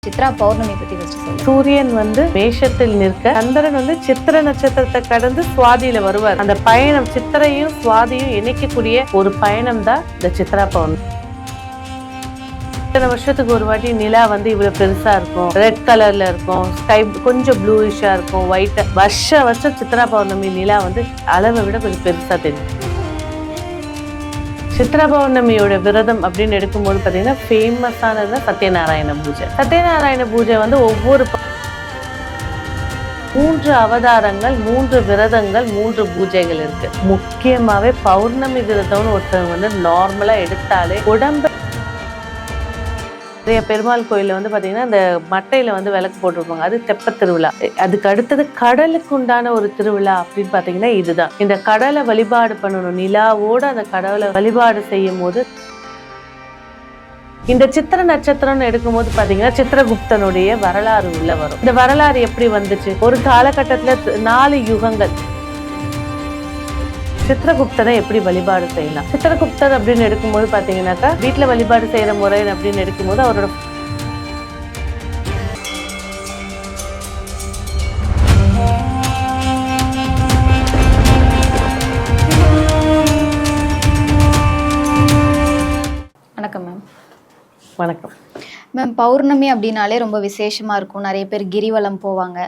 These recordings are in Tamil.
சித்ரா பௌர்ணமி பத்தி ஃபர்ஸ்ட் சொல்லுங்க. சூரியன் மேஷத்தில் நிற்க, சந்திரன் சித்திர நட்சத்திரத்தை கடந்து சுவாதியில வருவார். அந்த பயணம் சித்திரையும் சுவாதியும் இணைக்கக்கூடிய ஒரு பயணம் தான் இந்த சித்ரா பௌர்ணமி. இத்தனை வருஷத்துக்கு ஒரு வாட்டி நிலா இவ்வளவு பெருசா இருக்கும், ரெட் கலர்ல இருக்கும், ஸ்கை கொஞ்சம் ப்ளூயிஷா இருக்கும், ஒயிட். வருஷம் சித்ரா பௌர்ணமி நிலா அளவை விட கொஞ்சம் பெருசா தெரியும். சித்ரா பௌர்ணமியோட விரதம் அப்படின்னு எடுக்கும்போது பார்த்தீங்கன்னா ஃபேமஸானது சத்யநாராயண பூஜை. சத்யநாராயண பூஜை ஒவ்வொரு 3 அவதாரங்கள், 3 விரதங்கள், 3 பூஜைகள் இருக்கு. முக்கியமாவே பௌர்ணமி விரதம்னு ஒருத்தவங்க நார்மலா எடுத்தாலே உடம்பு நிறைய பெருமாள் கோயில்ல பாத்தீங்கன்னா இந்த மட்டையில விளக்கு போட்டிருப்பாங்க. அது தெப்ப திருவிழா. அதுக்கு அடுத்தது கடலுக்கு உண்டான ஒரு திருவிழா அப்படின்னு பாத்தீங்கன்னா இதுதான். இந்த கடலை வழிபாடு பண்ணணும். நிலாவோட அந்த கடவுளை வழிபாடு செய்யும் போது இந்த சித்திர நட்சத்திரம்னு எடுக்கும் போது பாத்தீங்கன்னா சித்திரகுப்தனுடைய வரலாறு உள்ள வரும். இந்த வரலாறு எப்படி வந்துச்சு? ஒரு காலகட்டத்துல 4 யுகங்கள் சித்திரகுப்தனை எப்படி வழிபாடு செய்யலாம். சித்திரகுப்தர் அப்படின்னு எடுக்கும்போது பாத்தீங்கன்னாக்கா வீட்டுல வழிபாடு செய்யற முறை அப்படின்னு எடுக்கும்போது அவரோட வணக்கம் மேம். வணக்கம் மேம், பௌர்ணமி அப்படின்னாலே ரொம்ப விசேஷமா இருக்கும். நிறைய பேர் கிரிவலம் போவாங்க.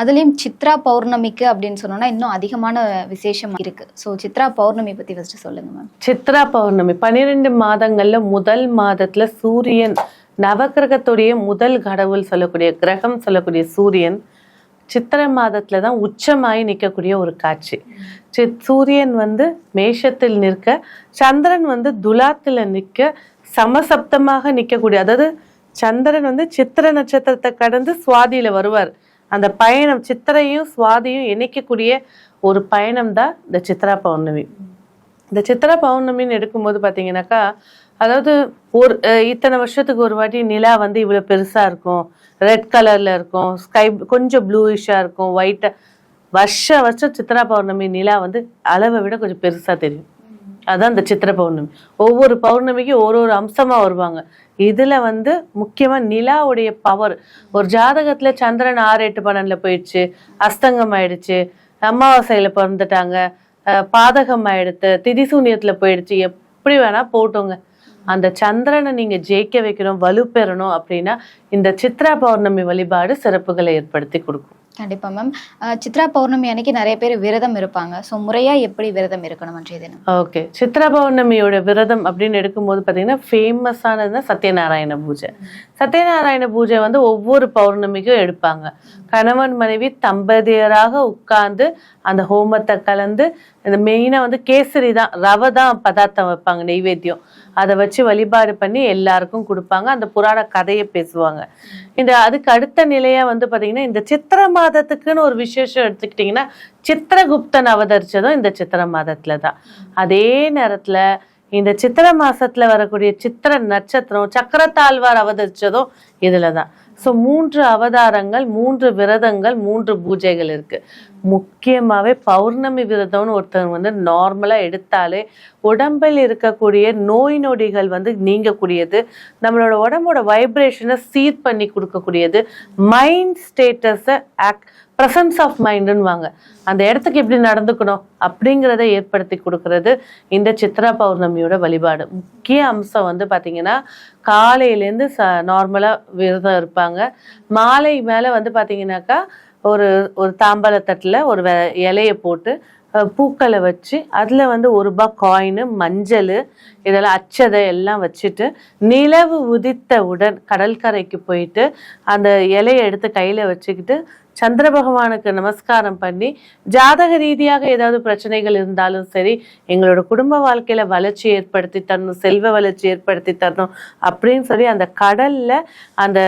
அதுலேயும் சித்ரா பௌர்ணமிக்கு அப்படின்னு சொன்னோம்னா இன்னும் அதிகமான விசேஷம் இருக்கு. ஸோ சித்ரா பௌர்ணமி பத்தி ஃபர்ஸ்ட் சொல்லுங்க மேம். சித்ரா பௌர்ணமி 12 மாதங்கள்ல முதல் மாதத்துல சூரியன், நவகிரகத்துடைய முதல் கடவுள் சொல்லக்கூடிய கிரகம் சொல்லக்கூடிய சூரியன் சித்திரை மாதத்துல தான் உச்சமாயி நிற்கக்கூடிய ஒரு காட்சி. சூரியன் மேஷத்தில் நிற்க, சந்திரன் துலாத்துல நிற்க, சமசப்தமாக நிற்கக்கூடிய, அதாவது சந்திரன் சித்திர நட்சத்திரத்தை கடந்து சுவாதியில வருவார். அந்த பயணம் சித்திரையும் சுவாதியும் இணைக்கக்கூடிய ஒரு பயணம் தான் இந்த சித்ரா பௌர்ணமி. இந்த சித்ரா பௌர்ணமின்னு எடுக்கும்போது பாத்தீங்கன்னாக்கா, அதாவது ஒரு இத்தனை வருஷத்துக்கு ஒரு வாட்டி நிலா இவ்வளவு பெருசா இருக்கும், ரெட் கலர்ல இருக்கும், ஸ்கை கொஞ்சம் ப்ளூயிஷா இருக்கும், ஒயிட். வருஷம் சித்ரா பௌர்ணமி நிலா அளவை விட கொஞ்சம் பெருசா தெரியும். அதான் இந்த சித்திர பௌர்ணமி. ஒவ்வொரு பௌர்ணமிக்கும் ஒரு அம்சமா வருவாங்க. இதுல முக்கியமா நிலாவுடைய பவர். ஒரு ஜாதகத்துல சந்திரன் 6, 8, 12 போயிடுச்சு, அஸ்தங்கம் ஆயிடுச்சு, அமாவாசையில பிறந்துட்டாங்க, பாதகம் ஆயிடுத்து, திதிசூன்யத்துல போயிடுச்சு, எப்படி வேணா போட்டோங்க. அந்த சந்திரனை நீங்க ஜெயிக்க வைக்கணும், வலு பெறணும் அப்படின்னா இந்த சித்ரா பௌர்ணமி வழிபாடு சிறப்புகளை ஏற்படுத்தி கொடுக்கும். கண்டிப்பா மேம். சித்ரா பௌர்ணமி அன்னைக்கு நிறைய பேர் விரதம் இருப்பாங்க. ஸோ முறையா எப்படி விரதம் இருக்கணும் அன்றைய தினம்? ஓகே, சித்ரா பௌர்ணமியோட விரதம் அப்படின்னு எடுக்கும்போது பாத்தீங்கன்னா ஃபேமஸானது சத்யநாராயண பூஜை. சத்யநாராயண பூஜை ஒவ்வொரு பௌர்ணமிக்கும் எடுப்பாங்க. கணவன் மனைவி தம்பதியராக உட்கார்ந்து அந்த ஹோமத்தை கலந்து, இந்த மெயினா கேசரி தான், ரவை தான் பதார்த்தம் வைப்பாங்க, நெய்வேத்தியம். அதை வச்சு வழிபாடு பண்ணி எல்லாருக்கும் கொடுப்பாங்க. அந்த புராண கதையை பேசுவாங்க. அதுக்கு அடுத்த நிலையா பாத்தீங்கன்னா இந்த சித்திர மாதத்துக்குன்னு ஒரு விசேஷம் எடுத்துக்கிட்டீங்கன்னா சித்திரகுப்தன் அவதரிச்சதும் இந்த சித்திர மாதத்துல தான். அதே நேரத்துல இந்த சித்திர மாசத்துல வரக்கூடிய சித்திர நட்சத்திரம் சக்கரத்தாழ்வார் அவதரிச்சதும் இதுலதான். ஸோ 3 அவதாரங்கள், 3 விரதங்கள், 3 பூஜைகள் இருக்கு. முக்கியமாவே பௌர்ணமி விரதம்னு ஒருத்தவங்க நார்மலா எடுத்தாலே உடம்பில் இருக்கக்கூடிய நோய் நொடிகள் நீங்கக்கூடியது, நம்மளோட உடம்போட வைப்ரேஷனை சீர் பண்ணி கொடுக்கக்கூடியது, மைண்ட் ஸ்டேட்டஸை ப்ரெசன்ஸ் ஆஃப் மைண்டுன்னு வாங்க, அந்த இடத்துக்கு எப்படி நடந்துக்கணும் அப்படிங்கிறத ஏற்படுத்தி கொடுக்கறது இந்த சித்ரா பௌர்ணமியோட வழிபாடு. முக்கிய அம்சம் பார்த்தீங்கன்னா காலையிலேருந்து நார்மலாக விரதம் இருப்பாங்க. மாலை மேலே பார்த்தீங்கன்னாக்கா ஒரு தாம்பாளத்தட்டில் ஒரு இலையை போட்டு பூக்களை வச்சு அதில் ₹1 காயின், மஞ்சள், இதெல்லாம் அச்சதை எல்லாம் வச்சுட்டு நிலவு உதித்தவுடன் கடற்கரைக்கு போயிட்டு அந்த இலையை எடுத்து கையில் வச்சுக்கிட்டு சந்திர பகவானுக்கு நமஸ்காரம் பண்ணி, ஜாதக ரீதியாக ஏதாவது பிரச்சனைகள் இருந்தாலும் சரி, எங்களோட குடும்ப வாழ்க்கையில வளர்ச்சி ஏற்படுத்தி தரணும், செல்வ வளர்ச்சி ஏற்படுத்தி தரணும் அப்படின்னு சொல்லி அந்த கடல்ல அந்த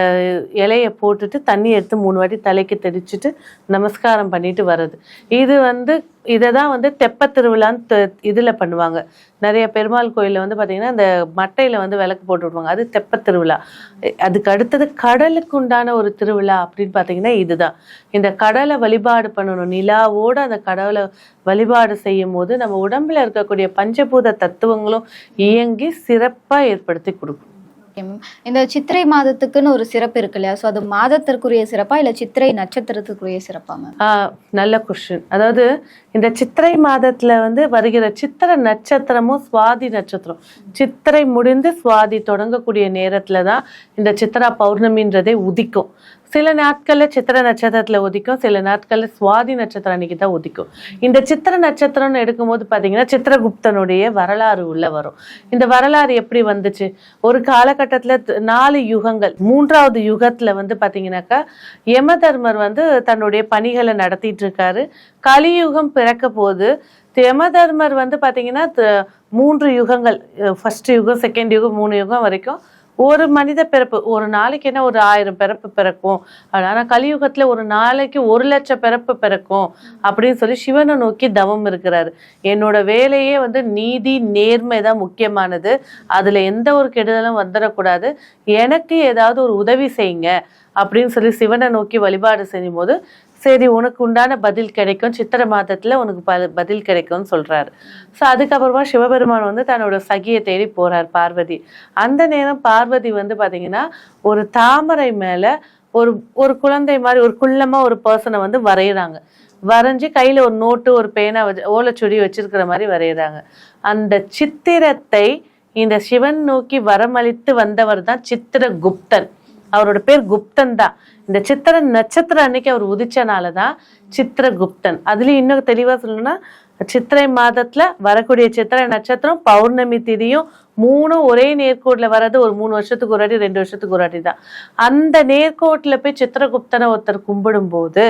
இலையை போட்டுட்டு தண்ணி எடுத்து 3 வாட்டி தலைக்கு தெளிச்சுட்டு நமஸ்காரம் பண்ணிட்டு வர்றது. இது இதைதான் தெப்ப திருவிழான்னு இதுல பண்ணுவாங்க. நிறைய பெருமாள் கோயில்ல பாத்தீங்கன்னா இந்த மட்டையில விளக்கு போட்டு விடுவாங்க. அது தெப்ப திருவிழா. அதுக்கு அடுத்தது கடலுக்கு உண்டான ஒரு திருவிழா அப்படின்னு பாத்தீங்கன்னா இதுதான். இந்த கடலை வழிபாடு பண்ணணும். நிலாவோட அந்த கடவுளை வழிபாடு செய்யும் போது நம்ம உடம்புல இருக்கக்கூடிய பஞ்சபூத தத்துவங்களும் இயங்கி சிறப்பா ஏற்படுத்தி கொடுக்கும். Okay ma'am. இந்த சித்திரை மாதத்துக்குன்னு ஒரு சிறப்பு இருக்கு இல்லையா? ஸோ அது மாதத்திற்குரிய சிறப்பா இல்லை சித்திரை நட்சத்திரத்துக்குரிய சிறப்பா மேம்? நல்ல கொஸ்டின். அதாவது இந்த சித்திரை மாதத்துல வந்து வருகிற சித்திரை நட்சத்திரமும் சுவாதி நட்சத்திரம், சித்திரை முடிந்து சுவாதி தொடங்கக்கூடிய நேரத்துல தான் இந்த சித்திரா பௌர்ணமின்றதே உதிக்கும். சில நாட்கள்ல சித்திரை நட்சத்திரத்துல உதிக்கும், சில நாட்கள்ல சுவாதி நட்சத்திரம் அன்னைக்கு தான் உதிக்கும். இந்த சித்திரை நட்சத்திரம்னு எடுக்கும்போது பாத்தீங்கன்னா சித்திரகுப்தனுடைய வரலாறு உள்ள வரும். இந்த வரலாறு எப்படி வந்துச்சு? ஒரு காலகட்டத்துல 4 யுகங்கள், 3வது யுகத்துல வந்து பாத்தீங்கன்னாக்கா யமதர்மர் வந்து தன்னுடைய பணிகளை நடத்திட்டு இருக்காரு. கலியுகம் பிறக்க போது யமதர்மர் வந்து பாத்தீங்கன்னா 3 யுகங்கள், ஃபர்ஸ்ட் யுகம், செகண்ட் யுகம், 3 யுகம் வரைக்கும் ஒரு மனித பிறப்பு, ஒரு நாளைக்கு என்ன ஒரு 1000 பிறப்பு பிறக்கும். ஆனா கலியுகத்துல ஒரு நாளைக்கு 1,00,000 பிறப்பு பிறக்கும் அப்படின்னு சொல்லி சிவனை நோக்கி தவம் இருக்கிறாரு. என்னோட வேலையே வந்து நீதி நேர்மை தான் முக்கியமானது, அதுல எந்த ஒரு கெடுதலும் வந்துடக்கூடாது, எனக்கு ஏதாவது ஒரு உதவி செய்யுங்க அப்படின்னு சொல்லி சிவனை நோக்கி வழிபாடு செய்யும் போது சரி உனக்கு உண்டான பதில் கிடைக்கும், சித்திரை மாதத்துல உனக்கு பதில் கிடைக்கும்னு சொல்றாரு. ஸோ அதுக்கப்புறமா சிவபெருமான் வந்து தன்னோட சகியை தேடி போறார் பார்வதி. அந்த நேரம் பார்வதி வந்து பாத்தீங்கன்னா ஒரு தாமரை மேல ஒரு குழந்தை மாதிரி ஒரு குள்ளமா ஒரு பர்சனை வந்து வரைகிறாங்க. வரைஞ்சி கையில ஒரு நோட்டு ஒரு பேனா ஓலைச்சுடி வச்சிருக்கிற மாதிரி வரைகிறாங்க. அந்த சித்திரத்தை இந்த சிவன் நோக்கி வரமளித்து வந்தவர் தான் சித்திரகுப்தன். அவரோட பேர் குப்தன் தான். இந்த சித்திர நட்சத்திரம் அன்னைக்கு அவர் உதிச்சனாலதான் சித்திரகுப்தன். அதுலயும் இன்னும் தெளிவா சொல்லணும்னா சித்திரை மாதத்துல வரக்கூடிய சித்திரை நட்சத்திரம் பௌர்ணமி திதியும் 3 ஒரே நேர்கோட்ல வர்றது ஒரு 3 வருஷத்துக்கு ஒரு வாட்டி 2 வருஷத்துக்கு ஒரு வாட்டி தான். அந்த நேர்கோட்ல போய் சித்திரகுப்தனை ஒருத்தர் கும்பிடும் போது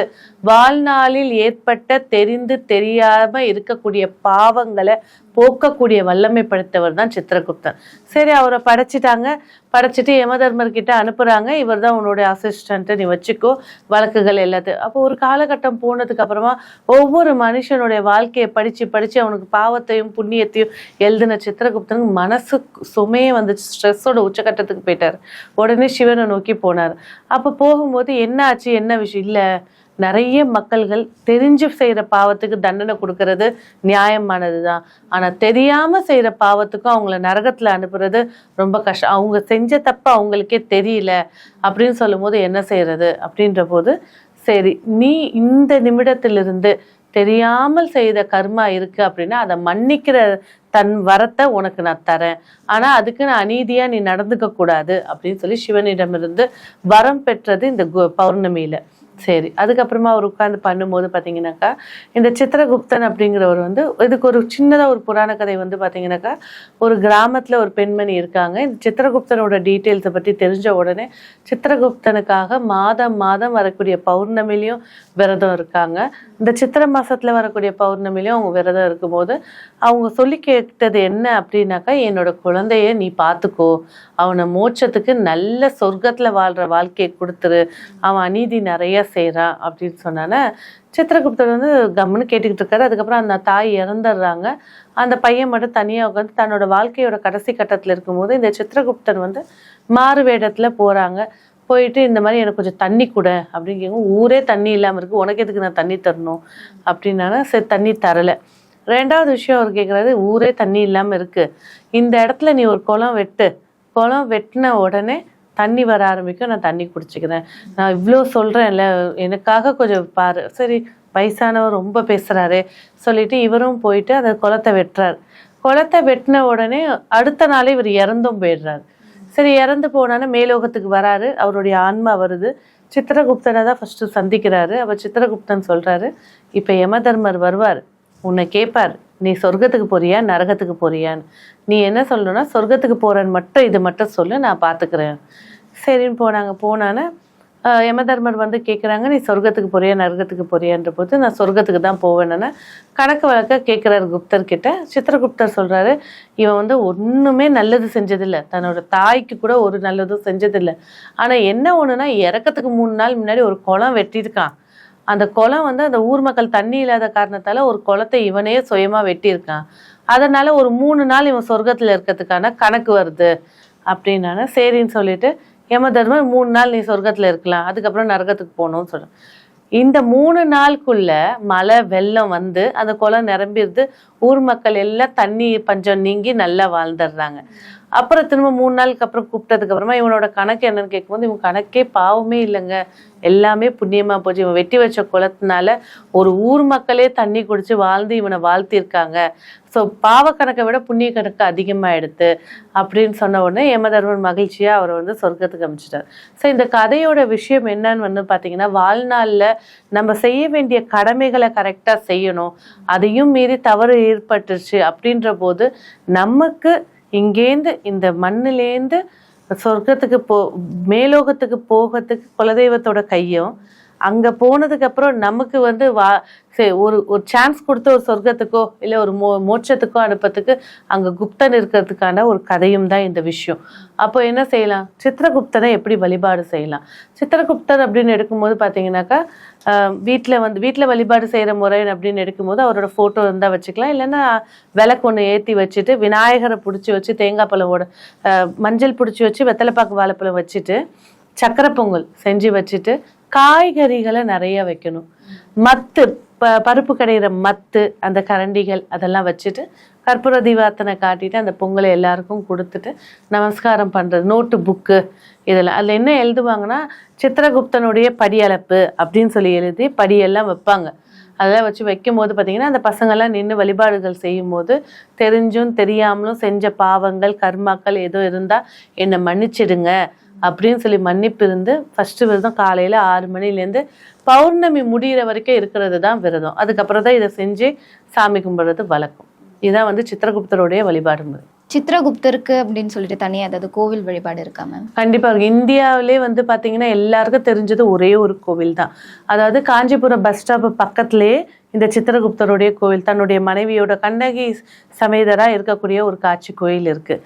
வாழ்நாளில் ஏற்பட்ட தெரிந்து தெரியாம இருக்கக்கூடிய பாவங்களை போக்கக்கூடிய வல்லமை படைத்தவர் தான் சித்திரகுப்தன். சரி அவரை படைச்சிட்டாங்க. படைச்சிட்டு யமதர்மர் கிட்ட அனுப்புறாங்க, இவர் தான் உன்னுடைய அசிஸ்டன்ட், நீ வச்சுக்கோ வழக்குகள் எல்லாத்தையும். அப்போ ஒரு காலகட்டம் போனதுக்கு அப்புறமா ஒவ்வொரு மனுஷனுடைய வாழ்க்கையை படிச்சு படிச்சு அவனுக்கு பாவத்தையும் புண்ணியத்தையும் எழுதின சித்திரகுப்தனுக்கு மனசு சுமையே வந்துச்சு, ஸ்ட்ரெஸ்ஸோட உச்சகட்டத்துக்கு போயிட்டாரு. உடனே சிவனை நோக்கி போனார். அப்ப போகும்போது என்ன ஆச்சு, என்ன விஷயம்? இல்ல நிறைய மக்கள்கள் தெரிஞ்சு செய்யற பாவத்துக்கு தண்டனை கொடுக்கறது நியாயமானதுதான், ஆனா தெரியாம செய்யற பாவத்துக்கும் அவங்கள நரகத்துல அனுப்புறது ரொம்ப கஷ்டம், அவங்க செஞ்ச தப்பு அவங்களுக்கே தெரியல அப்படின்னு சொல்லும் போது என்ன செய்யறது அப்படின்ற போது சரி நீ இந்த நிமிடத்திலிருந்து தெரியாமல் செய்த கர்மா இருக்கு அப்படின்னா அதை மன்னிக்கிற தன் வரத்தை உனக்கு நான் தரேன், ஆனா அதுக்கு நான் அநீதியா நீ நடந்துக்க கூடாது அப்படின்னு சொல்லி சிவனிடமிருந்து வரம் பெற்றது இந்த பௌர்ணமியில. சரி அதுக்கப்புறமா அவர் உட்கார்ந்து பண்ணும்போது பாத்தீங்கன்னாக்கா இந்த சித்திரகுப்தன் அப்படிங்கிறவர் வந்து இதுக்கு ஒரு சின்னதா ஒரு புராண கதை வந்து பாத்தீங்கன்னாக்கா ஒரு கிராமத்துல ஒரு பெண்மணி இருக்காங்க. இந்த சித்திரகுப்தனோட டீட்டெயில்ஸை பற்றி தெரிஞ்ச உடனே சித்திரகுப்தனுக்காக மாதம் மாதம் வரக்கூடிய பௌர்ணமிலையும் விரதம் இருக்காங்க. இந்த சித்திரை மாசத்துல வரக்கூடிய பௌர்ணமிலையும் அவங்க விரதம் இருக்கும்போது அவங்க சொல்லி கேட்டது என்ன அப்படின்னாக்கா என்னோட குழந்தைய நீ பார்த்துக்கோ, அவனை மோட்சத்துக்கு நல்ல சொர்க்கத்துல வாழ்ற வாழ்க்கையை கொடுத்துரு, அவன் அநீதி நிறைய செய்யறான் அப்படின்னு சொன்னான சித்திரகுப்தர் வந்து கம்முன்னு கேட்டுக்கிட்டு இருக்காரு. அதுக்கப்புறம் அந்த தாய் இறந்துடுறாங்க. அந்த பையன் மட்டும் தனியா உட்காந்து தன்னோட வாழ்க்கையோட கடைசி கட்டத்துல இருக்கும்போது இந்த சித்திரகுப்தன் வந்து மாறு வேடத்துல போறாங்க. போயிட்டு இந்த மாதிரி எனக்கு கொஞ்சம் தண்ணி கூட அப்படின்னு கேட்கும். ஊரே தண்ணி இல்லாம இருக்கு, உனக்கு எதுக்கு நான் தண்ணி தரணும் அப்படின்னால சரி தண்ணி தரல. 2வது விஷயம் அவர் கேட்குறாரு, ஊரே தண்ணி இல்லாம இருக்கு, இந்த இடத்துல நீ ஒரு குளம் வெட்டு, குளம் வெட்டின உடனே தண்ணி வர ஆரம்பிக்கும், நான் தண்ணி குடிச்சுக்கிறேன், நான் இவ்வளோ சொல்றேன்ல எனக்காக கொஞ்சம் பாரு. சரி வயசானவர் ரொம்ப பேசுறாரு சொல்லிட்டு இவரும் போயிட்டு அந்த குளத்தை வெட்டுறாரு. குளத்தை வெட்டின உடனே அடுத்த நாளே இவர் இறந்தும் போயிடுறாரு. சரி இறந்து போனான்னு மேலோகத்துக்கு வராரு, அவருடைய ஆன்மா வருது. சித்திரகுப்தனை தான் ஃபர்ஸ்ட் சந்திக்கிறாரு. அப்ப சித்திரகுப்தன் சொல்றாரு, இப்ப யமதர்மர் வருவார், உன்னை கேட்பார் நீ சொர்க்கத்துக்கு போறியா நரகத்துக்கு போறியான்னு. நீ என்ன சொல்லணும்னா சொர்க்கத்துக்கு போறேன்னு மட்டும் இது மட்டும் சொல்லு, நான் பாத்துக்கிறேன். சரின்னு போனான யமதர்மர் வந்து கேட்குறாங்க, நீ சொர்க்கத்துக்கு போறியா நரகத்துக்கு போறியான்ற போது நான் சொர்க்கத்துக்கு தான் போவேன்னு கணக்கு வழக்க கேட்குறாரு குப்தர் கிட்ட. சித்திரகுப்தர் சொல்றாரு, இவன் வந்து ஒண்ணுமே நல்லது செஞ்சதில்லை, தன்னோட தாய்க்கு கூட ஒரு நல்லதும் செஞ்சதில்லை, ஆனா என்ன ஒண்ணுன்னா இறக்கத்துக்கு 3 நாள் முன்னாடி ஒரு குளம் வெட்டியிருக்கான். அந்த குளம் வந்து அந்த ஊர் மக்கள் தண்ணி இல்லாத காரணத்தால ஒரு குளத்தை இவனே சுயமா வெட்டியிருக்கான், அதனால ஒரு 3 நாள் இவன் சொர்க்கத்துல இருக்கிறதுக்கான கணக்கு வருது அப்படின்னால சரின்னு சொல்லிட்டு யமதர்மர் 3 நாள் நீ சொர்க்கத்துல இருக்கலாம், அதுக்கப்புறம் நரகத்துக்கு போகணும்னு சொல்றேன். இந்த 3 நாளுக்குள்ள மழை வெள்ளம் வந்து அந்த குளம் நிரம்பிடுது, ஊர் மக்கள் எல்லாம் தண்ணி பஞ்சம் நீங்கி நல்லா வாழ்ந்துடுறாங்க. அப்புறம் திரும்ப 3 நாளுக்கு அப்புறம் கூப்பிட்டதுக்கு அப்புறமா இவனோட கணக்கு என்னன்னு கேட்கும்போது இவன் கணக்கே பாவமே இல்லைங்க, எல்லாமே புண்ணியமா போச்சு, இவன் வெட்டி வச்ச குளத்தினால ஒரு ஊர் மக்களே தண்ணி குடிச்சு வாழ்ந்து இவனை வாழ்த்திருக்காங்க, ஸோ பாவ கணக்கை விட புண்ணிய கணக்கு அதிகமாகிடுது அப்படின்னு சொன்ன உடனே யமதர்மன் மகிழ்ச்சியா அவரை வந்து சொர்க்கத்துக்கு அமைச்சிட்டார். ஸோ இந்த கதையோட விஷயம் என்னன்னு வந்து பார்த்தீங்கன்னா, வாழ்நாளில் நம்ம செய்ய வேண்டிய கடமைகளை கரெக்டாக செய்யணும், அதையும் மீறி தவறு ஏற்பட்டுருச்சு அப்படின்ற போது நமக்கு இங்கேருந்து இந்த மண்ணிலேருந்து சொர்க்கத்துக்கு மேலோகத்துக்கு போகிறதுக்கு குலதெய்வத்தோட கையும், அங்க போனதுக்கு அப்புறம் நமக்கு வந்து ஒரு சான்ஸ் கொடுத்து ஒரு சொர்க்கத்துக்கோ இல்லை ஒரு மோட்சத்துக்கோ அனுப்பத்துக்கு அங்க குப்தன் இருக்கிறதுக்கான ஒரு கதையும் தான் இந்த விஷயம். அப்போ என்ன செய்யலாம், சித்திரகுப்தனை எப்படி வழிபாடு செய்யலாம். சித்திரகுப்தர் அப்படின்னு எடுக்கும்போது பார்த்தீங்கன்னாக்கா வீட்டில் வழிபாடு செய்கிற முறை அப்படின்னு எடுக்கும்போது அவரோட ஃபோட்டோ இருந்தால் வச்சுக்கலாம், இல்லைன்னா விளக்கு ஒன்று ஏற்றி வச்சுட்டு விநாயகரை பிடிச்சி வச்சு தேங்காய் பழமோட மஞ்சள் பிடிச்சி வச்சு வெத்தலைப்பாக்கு வாழைப்பழம் வச்சுட்டு சக்கரை பொங்கல் செஞ்சு வச்சுட்டு காய்கறிகளை நிறைய வைக்கணும், மத்து பருப்பு கடையிற மத்து அந்த கரண்டிகள் அதெல்லாம் வச்சுட்டு கற்பூர தீபார்த்தனை காட்டிட்டு அந்த பொங்கலை எல்லாருக்கும் கொடுத்துட்டு நமஸ்காரம் பண்றது, நோட்டு புக்கு இதெல்லாம் அதில் என்ன எழுதுவாங்கன்னா சித்திரகுப்தனுடைய படியளப்பு அப்படின்னு சொல்லி எழுதி படியெல்லாம் வைப்பாங்க. அதெல்லாம் வச்சு வைக்கும் போது பார்த்தீங்கன்னா அந்த பசங்கள்லாம் நின்று வழிபாடுகள் செய்யும் போது தெரிஞ்சும் தெரியாமலும் செஞ்ச பாவங்கள் கர்மாக்கள் ஏதோ இருந்தால் என்னை மன்னிச்சிடுங்க அப்படின்னு சொல்லி மன்னிப்பு இருந்து ஃபர்ஸ்ட் விரதம் காலையில் 6 மணிலேருந்து பௌர்ணமி முடிகிற வரைக்கும் இருக்கிறது தான் விரதம். அதுக்கப்புறம் தான் இதை செஞ்சு சாமி கும்பிட்றது வழக்கம். இதுதான் வந்து சித்திரகுப்தருடைய வழிபாடு முறை. சித்திரகுப்தருக்கு அப்படின்னு சொல்லிட்டு தனியாக ஏதாவது கோவில் வழிபாடு இருக்கா மேம்? கண்டிப்பாக இந்தியாவிலே வந்து பார்த்தீங்கன்னா எல்லாருக்கும் தெரிஞ்சது ஒரே ஒரு கோவில் தான். அதாவது காஞ்சிபுரம் பஸ் ஸ்டாப் பக்கத்துலேயே இந்த சித்திரகுப்தருடைய கோவில், தன்னுடைய மனைவியோட கண்ணகி சமேதரா இருக்கக்கூடிய ஒரு காட்சி கோயில் இருக்கு.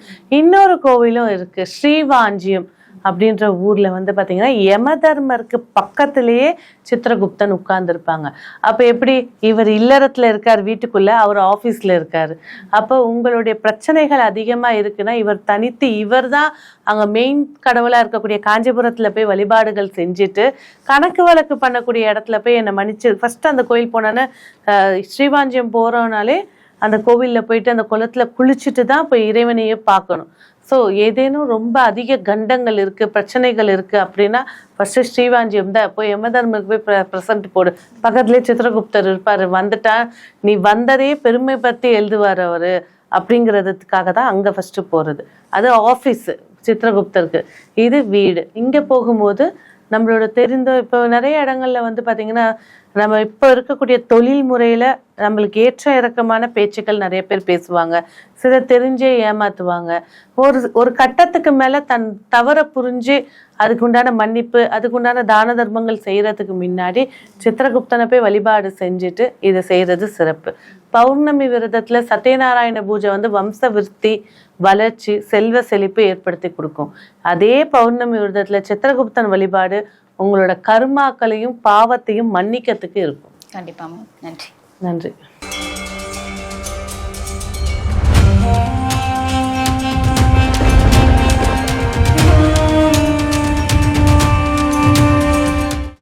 இன்னொரு கோவிலும் இருக்கு, ஸ்ரீவாஞ்சியம் அப்படின்ற ஊர்ல வந்து பாத்தீங்கன்னா யமதர்மருக்கு பக்கத்திலேயே சித்திரகுப்தன் உட்கார்ந்துருப்பாங்க. அப்ப எப்படி, இவர் இல்லறத்துல இருக்கார் வீட்டுக்குள்ள, அவர் ஆபீஸ்ல இருக்காரு. அப்ப உங்களுடைய பிரச்சனைகள் அதிகமா இருக்குன்னா இவர் தனித்து இவர் தான் அங்க மெயின் கடவுளா இருக்கக்கூடிய காஞ்சிபுரத்துல போய் வழிபாடுகள் செஞ்சுட்டு கணக்கு வழக்கு பண்ணக்கூடிய இடத்துல போய் என்னை மன்னிச்சு ஃபர்ஸ்ட் அந்த கோயில் போனோன்னு ஸ்ரீவாஞ்சியம் போறோம்னாலே அந்த கோவில்ல போயிட்டு அந்த குளத்துல குளிச்சுட்டு தான் போய் இறைவனையே பார்க்கணும். ஸோ ஏதேனும் ரொம்ப அதிக கண்டங்கள் இருக்கு, பிரச்சனைகள் இருக்கு அப்படின்னா ஃபர்ஸ்ட் ஸ்ரீவாஞ்சியம் தான் போய் யமதர்மருக்கு போய் ப்ரெசன்ட் போடு, பக்கத்துலேயே சித்திரகுப்தர் இருப்பாரு, வந்துட்டா நீ வந்ததே பெருமை பற்றி எழுதுவார் அவரு அப்படிங்கிறதுக்காக தான் அங்கே ஃபர்ஸ்ட் போறது. அது ஆஃபீஸு சித்திரகுப்தருக்கு, இது வீடு. இங்கே போகும்போது நம்மளோட தெரிந்த இப்போ நிறைய இடங்கள்ல வந்து பார்த்தீங்கன்னா நம்ம இப்போ இருக்கக்கூடிய தொழில் முறையில நம்மளுக்கு ஏற்ற இறக்கமான பேச்சுக்கள் நிறைய பேர் பேசுவாங்க, சிலர் தெரிஞ்சே ஏமாத்துவாங்க. ஒரு கட்டத்துக்கு மேல தன் தவற புரிஞ்சு அதுக்குண்டான மன்னிப்பு அதுக்குண்டான தான தர்மங்கள் செய்யறதுக்கு முன்னாடி சித்திரகுப்தனை போய் வழிபாடு செஞ்சுட்டு இதை செய்யறது சிறப்பு. பௌர்ணமி விரதத்துல சத்யநாராயண பூஜை வந்து வம்ச விருத்தி, வளர்ச்சி, செல்வ செழிப்பு ஏற்படுத்தி கொடுக்கும். அதே பௌர்ணமி விரதத்துல சித்திரகுப்தன் வழிபாடு உங்களோட கர்மாக்களையும் பாவத்தையும் மன்னிக்கிறதுக்கு இருக்கும். கண்டிப்பா. நன்றி. நன்றி.